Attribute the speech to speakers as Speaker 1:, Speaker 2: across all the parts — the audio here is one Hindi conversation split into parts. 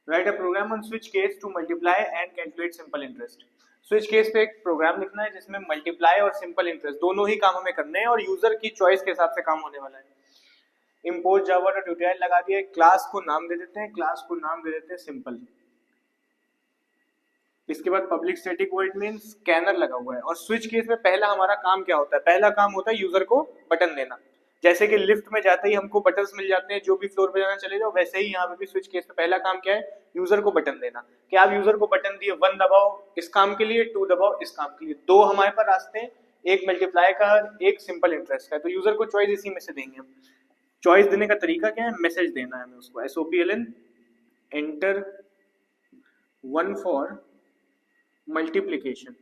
Speaker 1: Right a program on switch case to multiply and calculate simple interest. Switch case पे एक प्रोग्राम लिखना है जिसमें मल्टीप्लाई और सिंपल इंटरेस्ट दोनों ही काम हमें करने हैं और यूजर की चॉइस के हिसाब से काम होने वाला है। इम्पोर्ट जावा डॉट यूटीआई लगा दिया, क्लास को नाम दे देते हैं, क्लास को नाम दे देते हैं सिंपल। इसके बाद public static void mean scanner लगा हुआ है। और स्विच केस में पहला हमारा काम क्या होता है? पहला काम होता है यूजर को बटन देना। जैसे कि लिफ्ट में जाते ही हमको बटन्स मिल जाते हैं, जो भी फ्लोर पे जाना चले जाओ, वैसे ही यहाँ पे भी स्विच केस में पहला काम क्या है? यूजर को बटन देना। कि आप यूजर को बटन दिए, 1 दबाओ इस काम के लिए, 2 दबाओ इस काम के लिए। दो हमारे पास रास्ते हैं, एक मल्टीप्लाई का, एक सिंपल इंटरेस्ट का। तो यूजर को चॉइस इसी में से देंगे हम। चॉइस देने का तरीका क्या है? मैसेज देना है हमें उसको, SOPLN एंटर 1 फॉर मल्टीप्लीकेशन।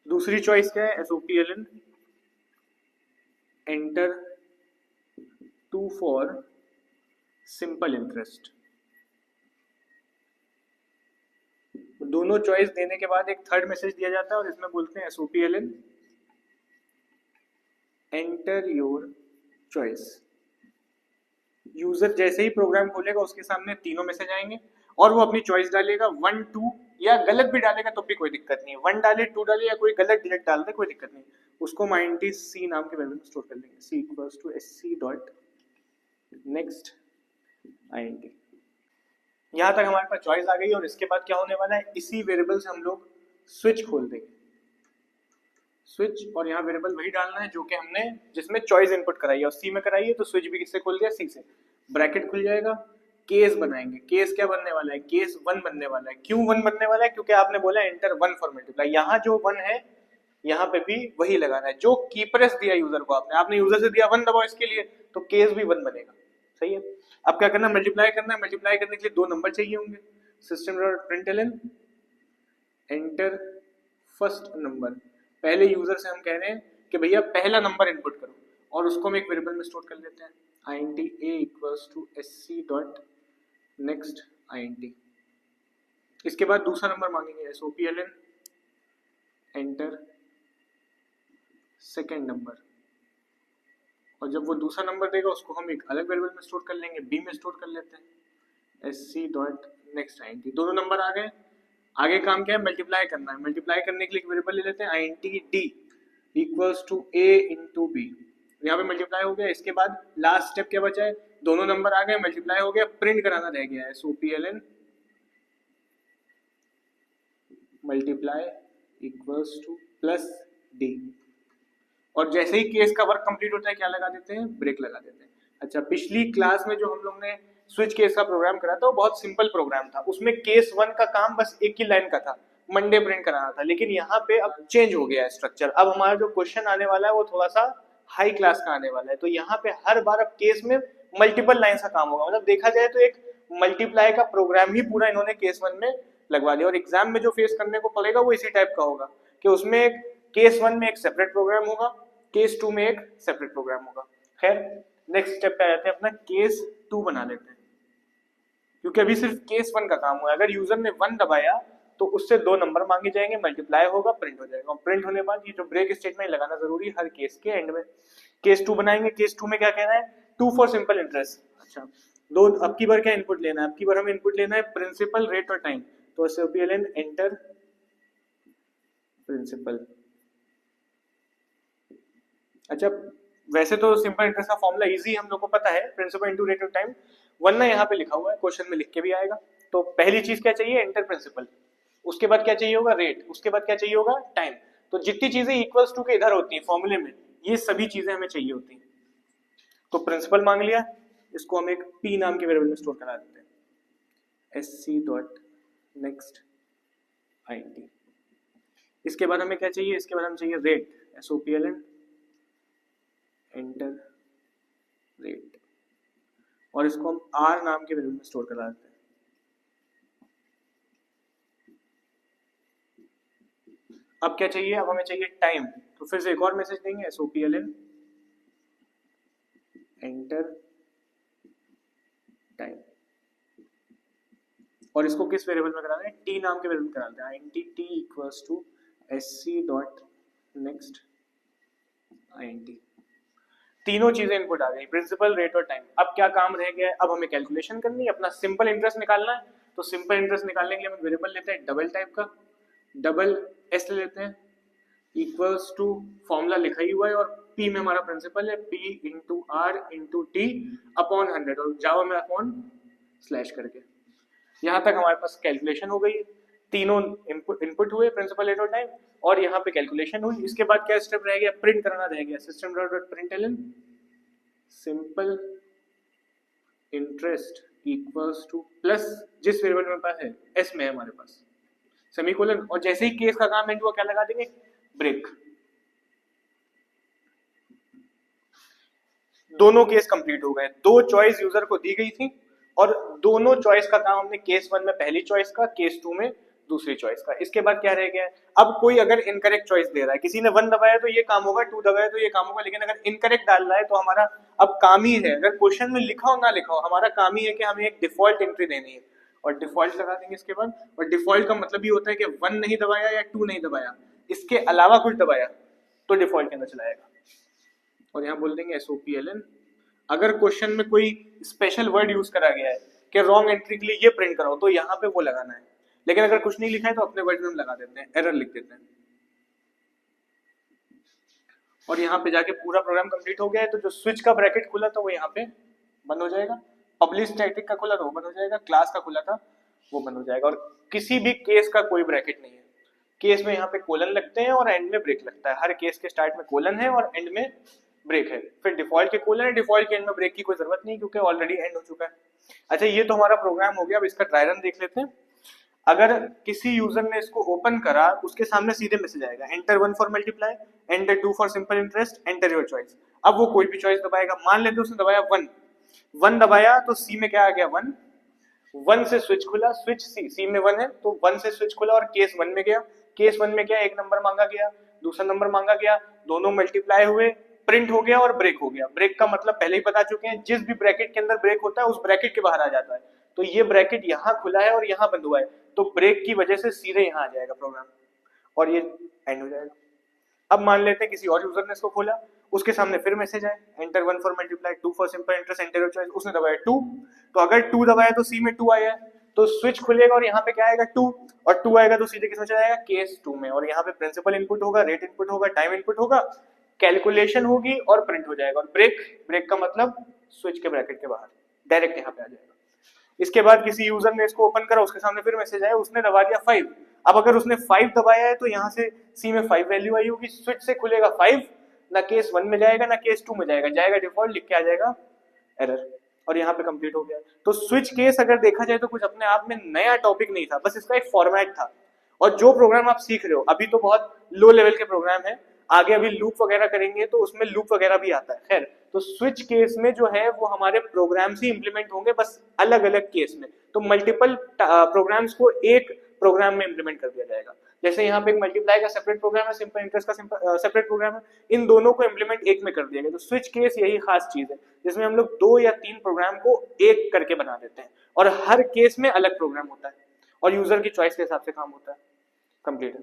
Speaker 1: दूसरी चॉइस क्या है? SOPLN enter 2 for simple interest. दोनों चॉइस देने के बाद एक थर्ड मैसेज दिया जाता है और इसमें बोलते हैं SOPLN enter your choice. User जैसे ही प्रोग्राम खोलेगा उसके सामने तीनों मैसेज आएंगे और वो अपनी चॉइस डालेगा, 1 2, या गलत भी डालेगा तो भी कोई दिक्कत नहीं है। 1 डाले, 2 डाले, या कोई गलत डायरेक्ट डाल दे, कोई दिक्कत नहीं। उसको C नाम के वेरिएबल में स्टोर कर लेंगे। C equals to SC dot next INT। यहाँ तक हमारे पास चॉइस आ गई और इसके बाद क्या होने वाला है? इसी वेरिएबल से हम लोग स्विच खोल देंगे, स्विच। और यहाँ वेरिएबल वही डालना है जो कि हमने जिसमें चॉइस इनपुट कराई है, और सी में कराई है, तो स्विच भी किससे खोल दिया? सी से। ब्रैकेट खुल जाएगा, केस बनाएंगे। केस क्या बनने वाला है? केस 1 बनने वाला है। क्यों 1 बनने वाला है? क्योंकि आपने बोला एंटर 1 फॉर मल्टीप्लाई। यहाँ जो 1 है यहाँ पे भी वही लगाना है जो कीप्रेस दिया यूजर को। आपने यूजर से दिया 1 दबाओ इसके लिए, तो केस भी 1 बनेगा। सही है। अब क्या करना है? मल्टीप्लाई करना है। मल्टीप्लाई करने के लिए 2 नंबर चाहिए होंगे। System dot println enter first number. पहले यूजर से हम कह रहे हैं कि भैया पहला नंबर इनपुट करो, और उसको हम एक वेरिएबल में स्टोर कर लेते हैं, INT A equals to SC dot next INT। इसके बाद दूसरा नंबर मांगेंगे, SOPLN एंटर सेकेंड नंबर। और जब वो दूसरा नंबर देगा उसको हम एक अलग वेरिएबल में स्टोर कर लेंगे, B में स्टोर कर लेते हैं, SC डॉट नेक्स्ट INT। दोनों नंबर आ गए। आगे काम क्या है? मल्टीप्लाई करना है। मल्टीप्लाई करने के लिए एक वेरिएबल ले लेते हैं, INT D equals to A into B। यहाँ पे मल्टीप्लाई हो गया। इसके बाद लास्ट स्टेप क्या बचा है? दोनों नंबर आ गए, मल्टीप्लाई हो गया, प्रिंट कराना रह गया है, SOPLN multiply equals two plus D। और जैसे ही केस का वर्क कंप्लीट होता है क्या लगा देते हैं? ब्रेक लगा देते हैं। अच्छा, पिछली क्लास में जो हम लोग ने स्विच केस का प्रोग्राम करा था वो बहुत सिंपल प्रोग्राम था। उसमें केस 1 का काम बस एक ही लाइन का था, मंडे प्रिंट कराना था। लेकिन यहाँ पे अब चेंज हो गया है स्ट्रक्चर। अब हमारा जो क्वेश्चन आने वाला है वो थोड़ा सा हाई क्लास का आने वाला है। तो यहाँ पे हर बार अब केस में मल्टीपल लाइन का काम होगा। मतलब देखा जाए तो एक मल्टीप्लाई का प्रोग्राम ही पूरा इन्होंने केस 1 में लगवा दिया। और एग्जाम में जो फेस करने को पड़ेगा वो इसी टाइप का होगा कि उसमें केस 1 में एक सेपरेट प्रोग्राम होगा, केस 2 में एक सेपरेट प्रोग्राम होगा। खैर, नेक्स्ट स्टेप पे आते हैं, अपना केस 2 बना लेते हैं, क्योंकि अभी सिर्फ केस 1 का काम हुआ है। अगर यूजर ने 1 दबाया तो उससे 2 नंबर मांगे जाएंगे, मल्टीप्लाई होगा, प्रिंट हो जाएगा। और प्रिंट होने बाद ये जो ब्रेक स्टेटमेंट लगाना जरूरी है हर केस के एंड में। केस 2 बनाएंगे। केस 2 में क्या कहना है? 2 फॉर सिंपल इंटरेस्ट। अच्छा, दो अब की बार क्या इनपुट लेना है? अब की बार हमें इनपुट लेना है प्रिंसिपल, रेट और टाइम। तो SOPLN एंटर प्रिंसिपल। अच्छा, वैसे तो सिंपल इंटरेस्ट का फॉर्मूला इजी हम लोग को पता है, principal into rate of time, वरना यहाँ पे लिखा हुआ है, क्वेश्चन में लिख के भी आएगा। तो पहली चीज क्या चाहिए? Enter principal. उसके बाद क्या चाहिए होगा? रेट। उसके बाद क्या चाहिए होगा? टाइम। तो जितनी चीजें इक्वल्स टू के इधर होती हैं फॉर्मूले में, ये सभी चीजें हमें चाहिए होती हैं। तो प्रिंसिपल मांग लिया, इसको हम एक P नाम के वेरिएबल में स्टोर करा देते हैं, SC डॉट नेक्स्ट INT। इसके बाद हमें क्या चाहिए? इसके बाद हमें चाहिए रेट, SOPLN एंटर रेट। और इसको हम R नाम के वेरिएबल में स्टोर करा देते हैं। अब क्या चाहिए? अब हमें चाहिए टाइम। तो फिर से एक और मैसेज देंगे, SOPLN एंटर टाइम। और इसको किस वेरिएबल में कराना है? T नाम के वेरिएबल में करा देते हैं, INT T equals to SC dot next INT। तीनों चीजें इनपुट आ गई, प्रिंसिपल, रेट और टाइम। अब क्या काम रह गया है, अब हमें कैलकुलेशन करनी है, अपना सिंपल इंटरेस्ट निकालना है। तो सिंपल इंटरेस्ट निकालने के लिए हम वेरिएबल लेते हैं डबल टाइप का, डबल एस ले लेते हैं, इक्वल्स टू फॉर्मूला लिखा ही हुआ है और पी में हमारा प्रिंसिपल है, P into R into T upon 100 और जावा में अपॉन स्लैश करके। यहाँ तक हमारे पास कैलकुलेशन हो गई, तीनों इनपुट हुए, प्रिंसिपल, रेट और टाइम, और यहाँ पे कैलकुलेशन हुई। इसके बाद क्या स्टेप रह गया, प्रिंट करना रह गया, system dot println simple interest equals two plus जिस वेरिएबल में पास है एस में है हमारे पास सेमीकोलन, और जैसे ही केस का काम एंड हुआ क्या लगा देंगे, ब्रेक। दोनों केस कंप्लीट हो गए, दो चॉइस यूजर को दी गई थी और दोनों चॉइस का काम हमने केस 1 में पहली चॉइस का, केस 2 में दूसरी चॉइस का। इसके बाद क्या रह गया है, अब कोई अगर इनकरेक्ट चॉइस दे रहा है, किसी ने 1 दबाया तो ये काम होगा, 2 दबाया तो ये काम होगा, लेकिन अगर इनकरेक्ट डाल रहा है तो हमारा अब काम ही है, अगर क्वेश्चन में लिखा हो ना लिखा हो, हमारा काम ही है कि हमें एक डिफॉल्ट एंट्री देनी है और डिफॉल्ट लगा देंगे इसके बाद। और डिफॉल्ट का मतलब ये होता है कि 1 नहीं दबाया या 2 नहीं दबाया, इसके अलावा कुछ दबाया तो डिफॉल्ट के अंदर चलाएगा। और यहाँ बोल देंगे SOPLN। अगर क्वेश्चन में कोई स्पेशल वर्ड यूज करा गया है कि रॉन्ग एंट्री के लिए ये प्रिंट करो, तो यहाँ पे वो लगाना है, लेकिन अगर कुछ नहीं लिखा है तो अपने वर्ड में हम लगा देते हैं, एरर लिख देते हैं। और यहाँ पे जाके पूरा प्रोग्राम कंप्लीट हो गया है, तो जो स्विच का ब्रैकेट खुला था वो यहाँ पे बंद हो जाएगा, पब्लिश स्टैटिक का खुला था वो बंद हो जाएगा, क्लास का खुला था वो बंद हो जाएगा, और किसी भी केस का कोई ब्रैकेट नहीं है। केस में यहाँ पे कोलन लगते हैं और एंड में ब्रेक लगता है, हर केस के स्टार्ट में कोलन है और एंड में ब्रेक है। फिर डिफॉल्ट के कोलन है, डिफॉल्ट के एंड में ब्रेक की कोई जरूरत नहीं क्योंकि ऑलरेडी एंड हो चुका है। अच्छा, ये तो हमारा प्रोग्राम हो गया। अब इसका ट्राई रन देख लेते हैं। अगर किसी यूजर ने इसको ओपन करा, उसके सामने सीधे मैसेज आएगा, enter 1 for multiply, enter 2 for simple interest, enter your choice. अब वो कोई भी चॉइस दबाएगा, मान लेते उसने दबाया 1 दबाया तो सी में क्या आ गया 1 से स्विच खुला, स्विच सी में 1 है तो 1 से स्विच खुला और केस 1 में गया, केस 1 में क्या, एक नंबर मांगा गया, दूसरा नंबर मांगा गया, दोनों मल्टीप्लाई हुए, प्रिंट हो गया और ब्रेक हो गया। ब्रेक का मतलब पहले ही बता चुके हैं, जिस भी ब्रैकेट के अंदर ब्रेक होता है उस ब्रैकेट के बाहर आ जाता है। तो ये ब्रैकेट यहाँ खुला है और यहाँ बंद हुआ है, तो ब्रेक की वजह से सीधे यहाँ आ जाएगा प्रोग्राम और ये एंड हो जाएगा। अब मान लेते हैं किसी और यूजर ने इसको खोला, उसके सामने फिर मैसेज आए, enter 1 for multiply, 2 for simple interest, enter your choice. उसने दबाया 2, तो अगर 2 दबाया तो सी में 2 आया है, तो स्विच खुलेगा और यहाँ पे क्या आएगा 2, और 2 आएगा तो सीधे किसमें चला जाएगा, केस 2 में, और यहाँ पे प्रिंसिपल इनपुट होगा, रेट इनपुट होगा, टाइम इनपुट होगा, कैलकुलेशन होगी और प्रिंट हो जाएगा। और ब्रेक का मतलब स्विच के ब्रैकेट के बाहर डायरेक्ट यहाँ पे आ जाएगा। इसके बाद किसी यूजर ने इसको ओपन करा, उसके सामने फिर मैसेज आया, उसने दबा दिया 5। अब अगर उसने 5 दबाया है तो यहाँ से सी में 5 वैल्यू आई होगी, स्विच से खुलेगा 5, ना केस 1 में जाएगा ना केस 2 में जाएगा डिफॉल्ट, लिख के आ जाएगा एरर, और यहाँ पे कंप्लीट हो गया। तो स्विच केस अगर देखा जाए तो कुछ अपने आप में नया टॉपिक नहीं था, बस इसका एक फॉर्मेट था। और जो प्रोग्राम आप सीख रहे हो अभी तो बहुत लो लेवल के प्रोग्राम है, आगे अभी लूप वगैरह करेंगे तो उसमें लूप वगैरह भी आता है। खैर, तो स्विच केस में जो है वो हमारे प्रोग्राम्स ही इंप्लीमेंट होंगे, बस अलग अलग केस में। तो मल्टीपल प्रोग्राम्स को एक प्रोग्राम में इंप्लीमेंट कर दिया जाएगा। जैसे यहाँ पे एक मल्टीप्लाई का सेपरेट प्रोग्राम है, सिंपल इंटरेस्ट का सेपरेट प्रोग्राम है, इन दोनों को इंप्लीमेंट एक में कर दिया गया। तो स्विच केस यही खास चीज है जिसमें हम लोग 2 या 3 प्रोग्राम को एक करके बना देते हैं और हर केस में अलग प्रोग्राम होता है और यूजर की चॉइस के हिसाब से काम होता है। कंप्लीट है।